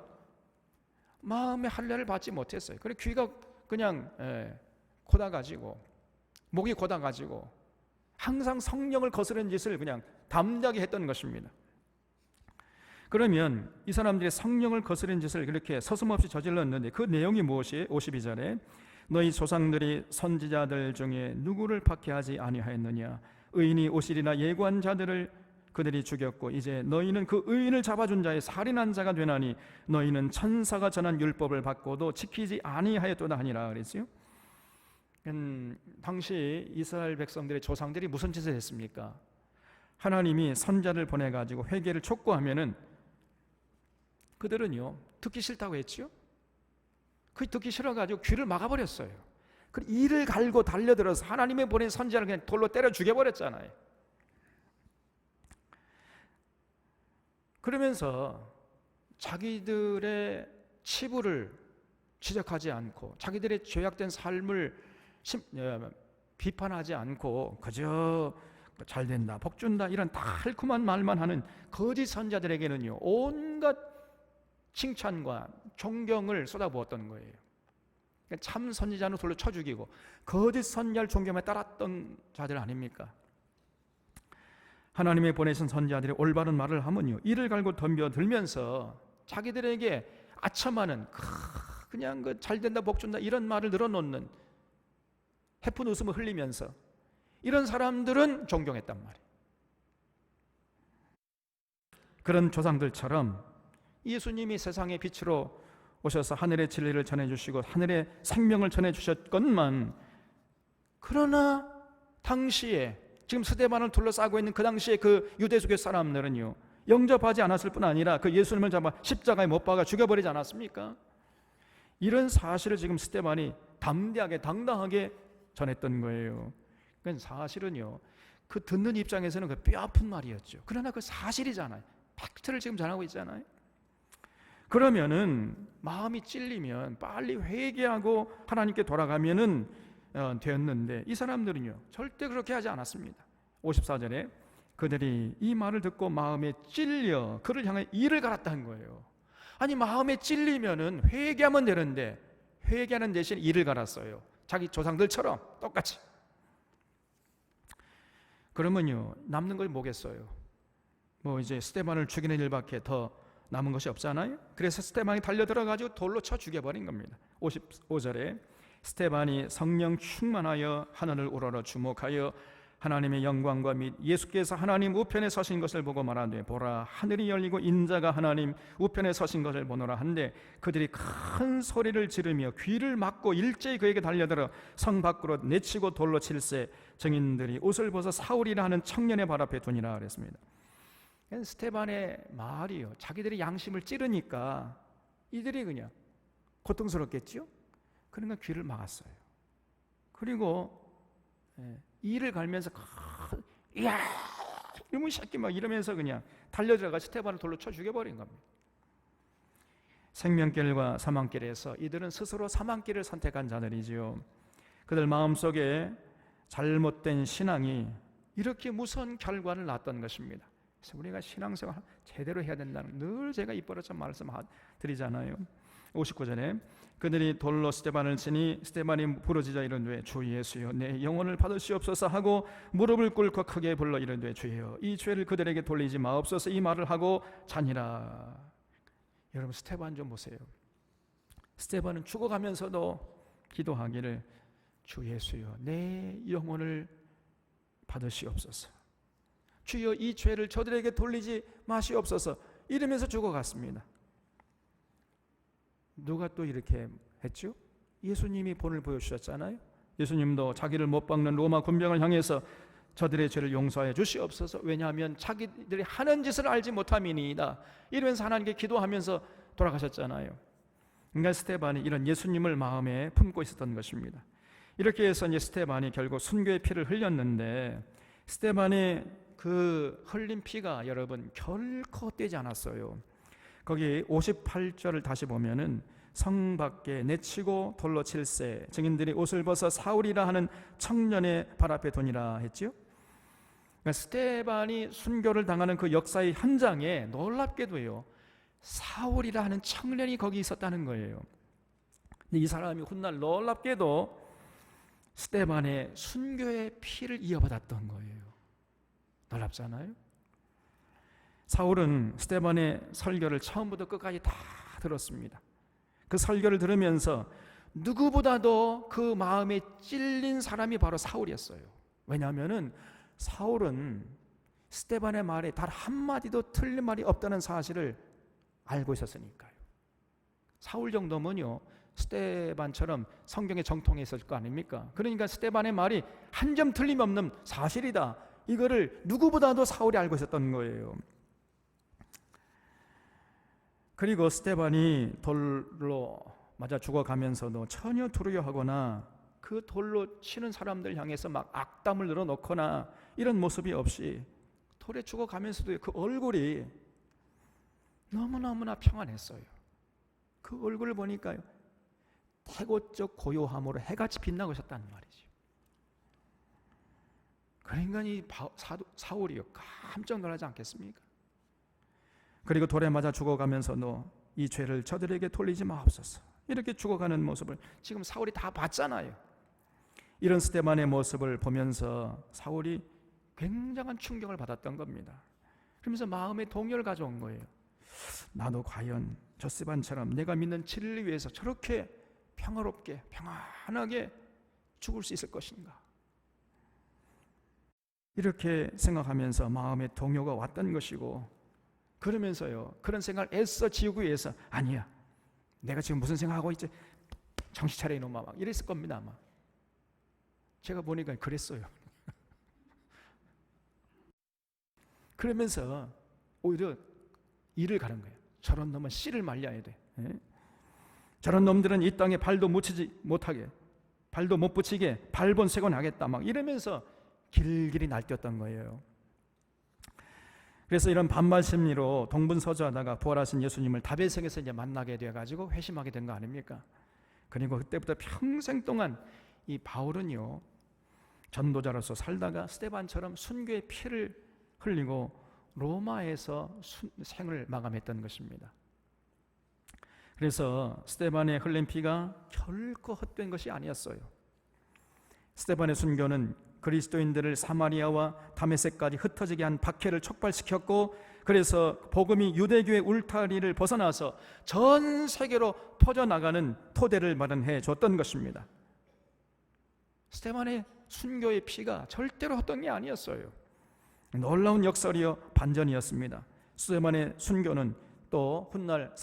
마음의 할례를 받지 못했어요. 그래 귀가 그냥 고다가지고 목이 고다가지고 항상 성령을 거스르는 짓을 그냥 담대하게 했던 것입니다. 그러면 이 사람들이 성령을 거스르는 짓을 그렇게 서슴없이 저질렀는데 그 내용이 무엇이에요? 52절에 너희 조상들이 선지자들 중에 누구를 박해하지 아니하였느냐? 의인이 오시리라 예고한 자들을 그들이 죽였고 이제 너희는 그 의인을 잡아준 자의 살인한 자가 되나니 너희는 천사가 전한 율법을 받고도 지키지 아니하였도다 하니라 그랬어요. 당시 이스라엘 백성들의 조상들이 무슨 짓을 했습니까? 하나님이 선자를 보내가지고 회개를 촉구하면은 그들은요 듣기 싫다고 했죠. 그 듣기 싫어가지고 귀를 막아버렸어요. 그 이를 갈고 달려들어서 하나님의 보낸 선지자를 그냥 돌로 때려 죽여버렸잖아요. 그러면서 자기들의 치부를 지적하지 않고 자기들의 죄악된 삶을 비판하지 않고 그저 잘 된다, 복 준다 이런 달콤한 말만 하는 거짓 선자들에게는요 온갖 칭찬과 존경을 쏟아부었던 거예요. 참 선지자는 돌로 쳐 죽이고 거짓 선지자를 존경에 따랐던 자들 아닙니까? 하나님의 보내신 선지자들이 올바른 말을 하면요 이를 갈고 덤벼들면서 자기들에게 아첨하는 그냥 그 잘 된다 복 준다 이런 말을 늘어놓는 해픈 웃음을 흘리면서 이런 사람들은 존경했단 말이에요. 그런 조상들처럼 예수님이 세상의 빛으로 오셔서 하늘의 진리를 전해주시고 하늘의 생명을 전해주셨건만 그러나 당시에 지금 스데반을 둘러싸고 있는 그 당시에 그 유대족의 사람들은요 영접하지 않았을 뿐 아니라 그 예수님을 잡아 십자가에 못 박아 죽여버리지 않았습니까? 이런 사실을 지금 스데반이 담대하게 당당하게 전했던 거예요. 그러니까 사실은요 그 듣는 입장에서는 그 뼈아픈 말이었죠. 그러나 그 사실이잖아요. 팩트를 지금 전하고 있잖아요. 그러면은 마음이 찔리면 빨리 회개하고 하나님께 돌아가면은 되었는데 이 사람들은요 절대 그렇게 하지 않았습니다. 54절에 그들이 이 말을 듣고 마음에 찔려 그를 향해 이를 갈았다는 거예요. 아니 마음에 찔리면은 회개하면 되는데 회개하는 대신 이를 갈았어요. 자기 조상들처럼 똑같이. 그러면요 남는 걸 뭐겠어요? 뭐 이제 스데반을 죽이는 일밖에 더 남은 것이 없잖아요. 그래서 스데반이 달려들어가지고 돌로 쳐 죽여버린 겁니다. 55절에 스데반이 성령 충만하여 하늘을 우러러 주목하여 하나님의 영광과 및 예수께서 하나님 우편에 서신 것을 보고 말하되 보라 하늘이 열리고 인자가 하나님 우편에 서신 것을 보노라 한데 그들이 큰 소리를 지르며 귀를 막고 일제히 그에게 달려들어 성 밖으로 내치고 돌로 칠세 증인들이 옷을 벗어 사울이라 하는 청년의 발 앞에 두니라 그랬습니다. 스데반의 말이요 자기들이 양심을 찌르니까 이들이 그냥 고통스럽겠죠. 그러니까 귀를 막았어요. 그리고 이를 갈면서 이야 이놈의 새끼 막 이러면서 그냥 달려들어가 스데반을 돌로 쳐 죽여버린 겁니다. 생명길과 사망길에서 이들은 스스로 사망길을 선택한 자들이지요. 그들 마음속에 잘못된 신앙이 이렇게 무서운 결과를 낳았던 것입니다. 그래서 우리가 신앙생활 제대로 해야 된다는 늘 제가 입버릇처럼 말씀드리잖아요. 59절에 그들이 돌로 스데반을 치니 스데반이 부르짖어 이르되 주 예수여 내 영혼을 받으시옵소서 하고 무릎을 꿇고 크게 불러 이르되 주여 이 죄를 그들에게 돌리지 마옵소서 이 말을 하고 자니라. 여러분 스데반 좀 보세요. 스데반은 죽어가면서도 기도하기를 주 예수여 내 영혼을 받으시옵소서 주여 이 죄를 저들에게 돌리지 마시옵소서 이러면서 죽어갔습니다. 누가 또 이렇게 했죠? 예수님이 본을 보여주셨잖아요. 예수님도 자기를 못 박는 로마 군병을 향해서 저들의 죄를 용서해 주시옵소서 왜냐하면 자기들이 하는 짓을 알지 못함이니이다 이러면서 하나님께 기도하면서 돌아가셨잖아요. 그러니까 스데반이 이런 예수님을 마음에 품고 있었던 것입니다. 이렇게 해서 이제 스데반이 결국 순교의 피를 흘렸는데 스데반의 그 흘린 피가 여러분 결코 떼지 않았어요. 거기 58절을 다시 보면은 성 밖에 내치고 돌로 칠세 증인들이 옷을 벗어 사울이라 하는 청년의 발 앞에 두니라 했지요. 그러니까 스데반이 순교를 당하는 그 역사의 현장에 놀랍게도요 사울이라 하는 청년이 거기 있었다는 거예요. 근데 이 사람이 훗날 놀랍게도 스데반의 순교의 피를 이어받았던 거예요. 놀랍잖아요. 사울은 스데반의 설교를 처음부터 끝까지 다 들었습니다. 그 설교를 들으면서 누구보다도 그 마음에 찔린 사람이 바로 사울이었어요. 왜냐하면 사울은 스데반의 말에 단 한마디도 틀린 말이 없다는 사실을 알고 있었으니까요. 사울 정도면요, 스데반처럼 성경에 정통해 있을 거 아닙니까? 그러니까 스데반의 말이 한 점 틀림없는 사실이다, 이거를 누구보다도 사울이 알고 있었던 거예요. 그리고 스데반이 돌로 맞아 죽어가면서도 전혀 두려워하거나 그 돌로 치는 사람들 향해서 막 악담을 늘어놓거나 이런 모습이 없이 돌에 죽어가면서도 그 얼굴이 너무너무나 평안했어요. 그 얼굴을 보니까요, 태고적 고요함으로 해같이 빛나고 있었다는 말이죠. 그러니까 이 사울이요, 깜짝 놀라지 않겠습니까? 그리고 돌에 맞아 죽어가면서도 이 죄를 저들에게 돌리지 마옵소서, 이렇게 죽어가는 모습을 지금 사울이 다 봤잖아요. 이런 스데반의 모습을 보면서 사울이 굉장한 충격을 받았던 겁니다. 그러면서 마음에 동요를 가져온 거예요. 나도 과연 저 스데반처럼 내가 믿는 진리를 위해서 저렇게 평화롭게 평안하게 죽을 수 있을 것인가, 이렇게 생각하면서 마음에 동요가 왔던 것이고, 그러면서요, 그런 생각을 애써 지우기 위해서 아니야, 내가 지금 무슨 생각하고 있지, 정신 차려 이놈아, 막 이랬을 겁니다 아마. 제가 보니까 그랬어요. 그러면서 오히려 일을 가는 거예요. 저런 놈은 씨를 말려야 돼. 저런 놈들은 이 땅에 발도 묻히지 못하게, 발도 못 붙이게 발본색원 하겠다, 막 이러면서 길길이 날뛰었던 거예요. 그래서 이런 반발 심리로 동분서주하다가 부활하신 예수님을 다베섹에서 이제 만나게 되어가지고 회심하게 된 거 아닙니까? 그리고 그때부터 평생 동안 이 바울은요, 전도자로서 살다가 스데반처럼 순교의 피를 흘리고 로마에서 생을 마감했던 것입니다. 그래서 스데반의 흘린 피가 결코 헛된 것이 아니었어요. 스데반의 순교는 그리스도인들을 사마리아와 다메섹까지 흩어지게 한 박해를 촉발시켰고, 그래서 복음이 유대교의 울타리를 벗어나서 전 세계로 퍼져나가는 토대를 마련해 줬던 것입니다. 스데반의 순교의 피가 절대로 헛된 게 아니었어요. 놀라운 역설이요 반전이었습니다. 스데반의 순교는 또 훗날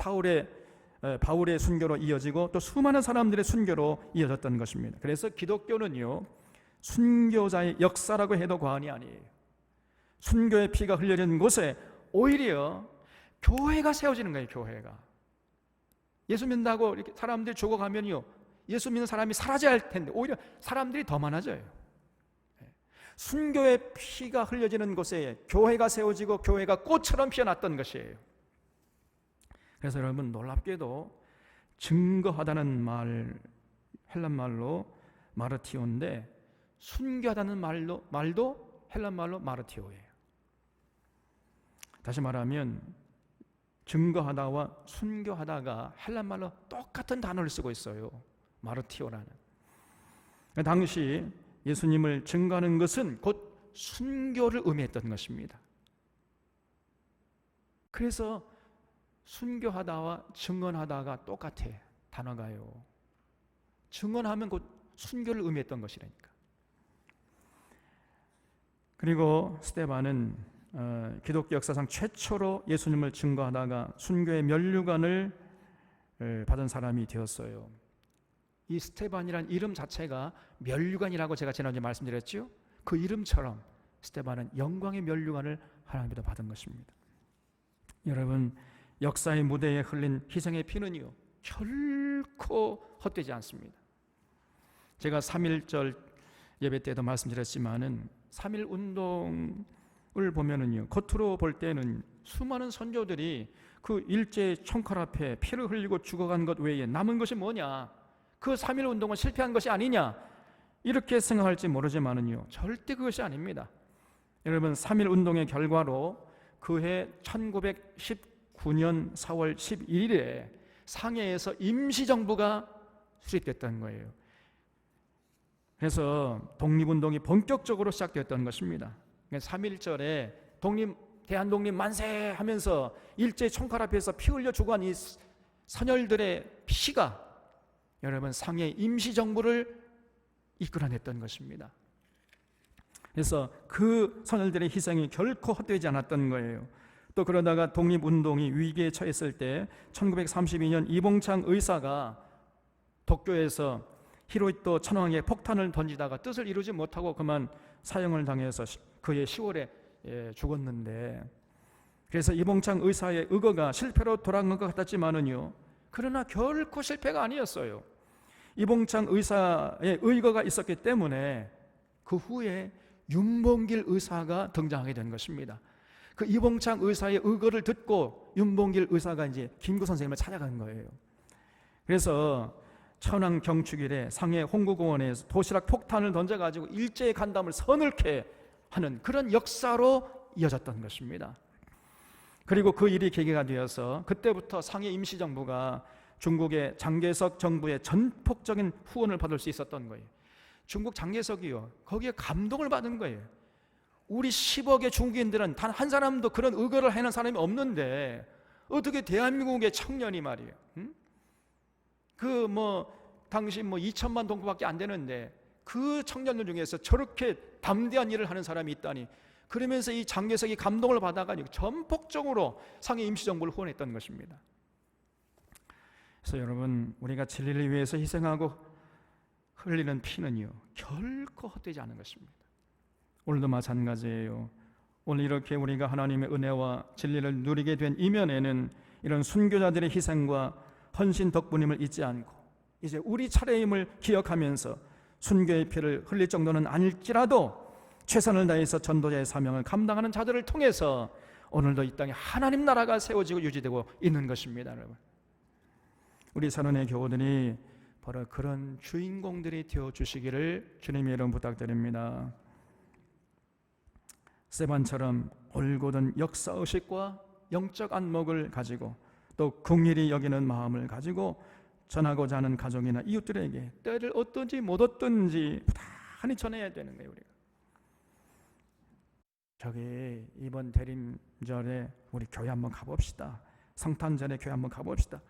바울의 순교로 이어지고 또 수많은 사람들의 순교로 이어졌던 것입니다. 그래서 기독교는요, 순교자의 역사라고 해도 과언이 아니에요. 순교의 피가 흘려진 곳에 오히려 교회가 세워지는 거예요. 교회가. 예수 믿는다고 이렇게 사람들이 죽어가면요, 예수 믿는 사람이 사라져야 할 텐데 오히려 사람들이 더 많아져요. 순교의 피가 흘려지는 곳에 교회가 세워지고 교회가 꽃처럼 피어났던 것이에요. 그래서 여러분, 놀랍게도 증거하다는 말, 헬란말로 마르티오인데, 순교하다는 말도 헬란말로 마르티오예요. 다시 말하면 증거하다와 순교하다가 헬란말로 똑같은 단어를 쓰고 있어요. 마르티오라는. 당시 예수님을 증거하는 것은 곧 순교를 의미했던 것입니다. 그래서 순교하다와 증언하다가 똑같아, 단어가요. 증언하면 곧 순교를 의미했던 것이라니까. 그리고 스데반은 기독교 역사상 최초로 예수님을 증거하다가 순교의 면류관을 받은 사람이 되었어요. 이 스데반이라는 이름 자체가 면류관이라고 제가 지난주에 말씀드렸죠. 그 이름처럼 스데반은 영광의 면류관을 하나님께서 받은 것입니다. 여러분, 역사의 무대에 흘린 희생의 피는요, 결코 헛되지 않습니다. 제가 3.1절 예배 때도 말씀드렸지만은 3.1 운동을 보면은요, 겉으로 볼 때는 수많은 선조들이 그 일제 총칼 앞에 피를 흘리고 죽어간 것 외에 남은 것이 뭐냐, 그 3.1 운동은 실패한 것이 아니냐, 이렇게 생각할지 모르지만은요, 절대 그것이 아닙니다. 여러분, 3.1 운동의 결과로 그해 1919 1989년 4월 11일에 상해에서 임시정부가 수립됐던 거예요. 그래서 독립운동이 본격적으로 시작되었던 것입니다. 3.1절에 대한독립 만세 하면서 일제 총칼 앞에서 피 흘려 죽어간 이 선열들의 피가 여러분 상해 임시정부를 이끌어냈던 것입니다. 그래서 그 선열들의 희생이 결코 헛되지 않았던 거예요. 또 그러다가 독립운동이 위기에 처했을 때 1932년 이봉창 의사가 도쿄에서 히로히토 천황에게 폭탄을 던지다가 뜻을 이루지 못하고 그만 사형을 당해서 그해 10월에 죽었는데, 그래서 이봉창 의사의 의거가 실패로 돌아간 것 같았지만은요, 그러나 결코 실패가 아니었어요. 이봉창 의사의 의거가 있었기 때문에 그 후에 윤봉길 의사가 등장하게 된 것입니다. 그 이봉창 의사의 의거를 듣고 윤봉길 의사가 이제 김구 선생님을 찾아간 거예요. 그래서 천황 경축일에 상해 홍구공원에서 도시락 폭탄을 던져가지고 일제의 간담을 서늘케 하는 그런 역사로 이어졌던 것입니다. 그리고 그 일이 계기가 되어서 그때부터 상해 임시정부가 중국의 장개석 정부의 전폭적인 후원을 받을 수 있었던 거예요. 중국 장개석이요, 거기에 감동을 받은 거예요. 우리 10억의 중국인들은 단 한 사람도 그런 의거를 하는 사람이 없는데 어떻게 대한민국의 청년이 말이에요, 당시 2천만 동포밖에 안 되는데 그 청년들 중에서 저렇게 담대한 일을 하는 사람이 있다니, 그러면서 이 장개석이 감동을 받아가지고 전폭적으로 상해 임시정부를 후원했던 것입니다. 그래서 여러분, 우리가 진리를 위해서 희생하고 흘리는 피는요 결코 헛되지 않은 것입니다. 오늘도 마찬가지예요. 오늘 이렇게 우리가 하나님의 은혜와 진리를 누리게 된 이면에는 이런 순교자들의 희생과 헌신 덕분임을 잊지 않고 이제 우리 차례임을 기억하면서 순교의 피를 흘릴 정도는 아닐지라도 최선을 다해서 전도자의 사명을 감당하는 자들을 통해서 오늘도 이 땅에 하나님 나라가 세워지고 유지되고 있는 것입니다. 여러분, 우리 사랑의 교우들이 바로 그런 주인공들이 되어주시기를 주님의 이름 부탁드립니다. 스데반처럼 올곧은 역사의식과 영적 안목을 가지고 또 긍휼히 여기는 마음을 가지고 전하고자 하는 가족이나 이웃들에게 때를 얻든지 못 얻든지 부단히 전해야 되는 거예요. 우리가 저기 이번 대림절에 우리 교회 한번 가봅시다. 성탄절에 교회 한번 가봅시다.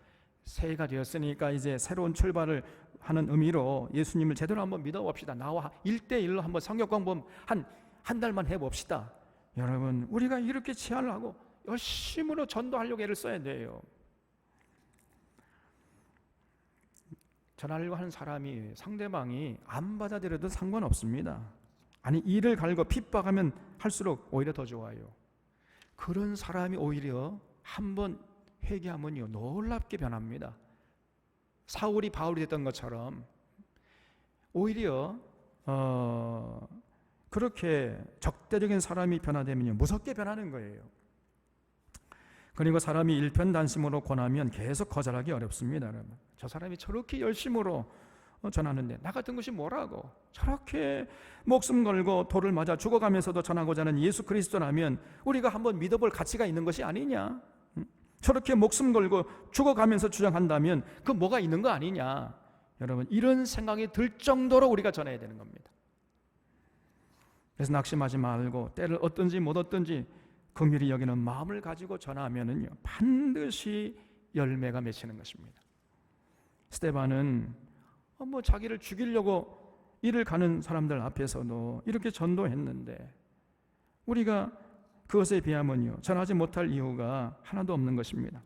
새해가 되었으니까 이제 새로운 출발을 하는 의미로 예수님을 제대로 한번 믿어봅시다. 나와 1대1로 한번 성경 공부 한 달만 해봅시다. 여러분, 우리가 이렇게 제안을 하고 열심으로 전도하려고 애를 써야 돼요. 전하려고 하는 사람이 상대방이 안 받아들여도 상관없습니다. 아니, 이를 갈고 핍박하면 할수록 오히려 더 좋아요. 그런 사람이 오히려 한번 회개하면요 놀랍게 변합니다. 사울이 바울이 됐던 것처럼 오히려 그렇게 적대적인 사람이 변화되면요 무섭게 변하는 거예요. 그리고 사람이 일편단심으로 권하면 계속 거절하기 어렵습니다. 여러분, 저 사람이 저렇게 열심으로 전하는데 나 같은 것이 뭐라고, 저렇게 목숨 걸고 돌을 맞아 죽어가면서도 전하고자 하는 예수 그리스도라면 우리가 한번 믿어볼 가치가 있는 것이 아니냐, 저렇게 목숨 걸고 죽어가면서 주장한다면 그 뭐가 있는 거 아니냐, 여러분 이런 생각이 들 정도로 우리가 전해야 되는 겁니다. 그래서 낙심하지 말고 때를 얻든지 못 얻든지 긍휼히 여기는 마음을 가지고 전하면은요 반드시 열매가 맺히는 것입니다. 스데반은 자기를 죽이려고 일을 가는 사람들 앞에서도 이렇게 전도했는데 우리가 그것에 비하면요 전하지 못할 이유가 하나도 없는 것입니다.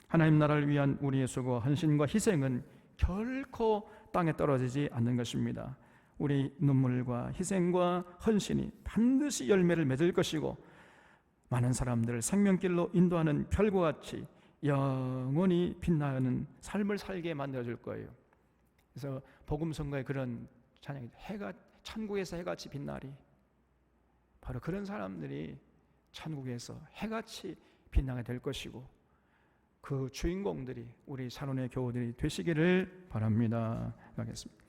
하나님 나라를 위한 우리의 수고와 헌신과 희생은 결코 땅에 떨어지지 않는 것입니다. 우리 눈물과 희생과 헌신이 반드시 열매를 맺을 것이고 많은 사람들을 생명길로 인도하는 별과 같이 영원히 빛나는 삶을 살게 만들어줄 거예요. 그래서 복음성가의 그런 찬양이 천국에서 해같이 빛나리, 바로 그런 사람들이 천국에서 해같이 빛나게 될 것이고 그 주인공들이 우리 산원의 교우들이 되시기를 바랍니다. 하겠습니다.